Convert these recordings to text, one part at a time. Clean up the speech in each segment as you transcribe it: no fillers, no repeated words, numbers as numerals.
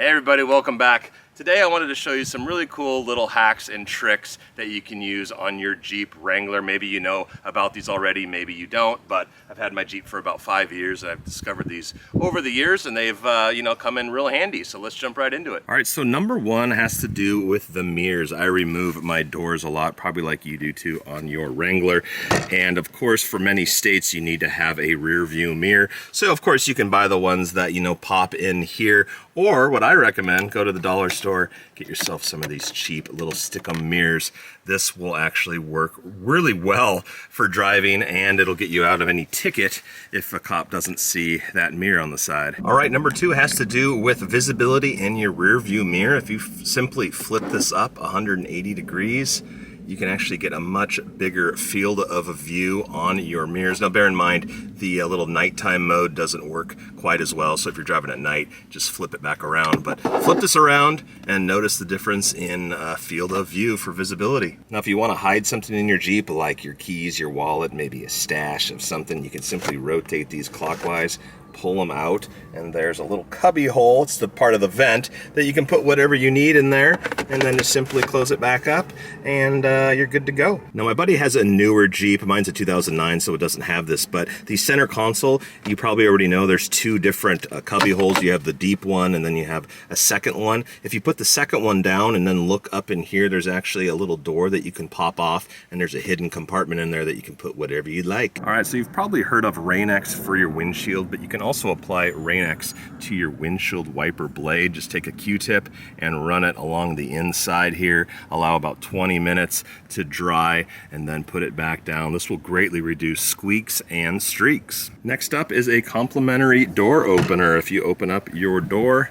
Hey everybody, welcome back. Today I wanted to show you some really cool little hacks and tricks that you can use on your Jeep Wrangler. Maybe you know about these already, maybe you don't, but I've had my Jeep for about 5 years and I've discovered these over the years and they've come in real handy. So let's jump right into it. All right, so number one has to do with the mirrors. I remove my doors a lot, probably like you do too on your Wrangler. And of course, for many states, you need to have a rear view mirror. So of course you can buy the ones that, pop in here, or what I recommend, go to the dollar store, get yourself some of these cheap little stick-em mirrors. This will actually work really well for driving, and it'll get you out of any ticket if a cop doesn't see that mirror on the side. All right, number two has to do with visibility in your rear view mirror. If you simply flip this up 180 degrees, you can actually get a much bigger field of view on your mirrors. Now bear in mind, the little nighttime mode doesn't work quite as well, so if you're driving at night, just flip it back around. But flip this around and notice the difference in field of view for visibility. Now if you want to hide something in your Jeep, like your keys, your wallet, maybe a stash of something, you can simply rotate these clockwise, pull them out, and there's a little cubby hole. It's the part of the vent that you can put whatever you need in there, and then just simply close it back up, and you're good to go. Now my buddy has a newer Jeep. Mine's a 2009, so it doesn't have this, but the center console, you probably already know there's two different cubby holes. You have the deep one, and then you have a second one. If you put the second one down and then look up in here, there's actually a little door that you can pop off, and there's a hidden compartment in there that you can put whatever you'd like. All right, so you've probably heard of Rain-X for your windshield, but you can also apply Rain-X to your windshield wiper blade. Just take a Q-tip and run it along the inside here. Allow about 20 minutes to dry and then put it back down. This will greatly reduce squeaks and streaks. Next up is a complimentary door opener. If you open up your door,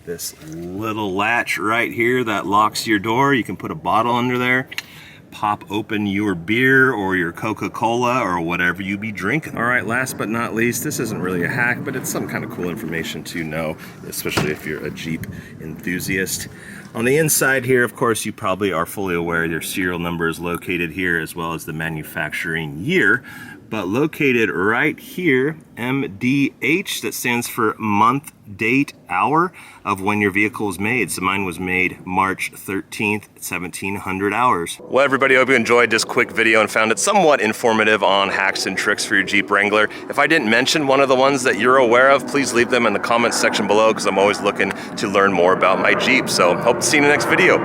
this little latch right here that locks your door, you can put a bottle under there, pop open your beer or your Coca-Cola or whatever you be drinking. All right, last but not least, this isn't really a hack, but it's some kind of cool information to know, especially if you're a Jeep enthusiast. On the inside here, of course, you probably are fully aware your serial number is located here, as well as the manufacturing year. But located right here, MDH, that stands for month, date, hour of when your vehicle was made. So mine was made March 13th, 1700 hours. Well, everybody, I hope you enjoyed this quick video and found it somewhat informative on hacks and tricks for your Jeep Wrangler. If I didn't mention one of the ones that you're aware of, please leave them in the comments section below, because I'm always looking to learn more about my Jeep. So hope to see you in the next video.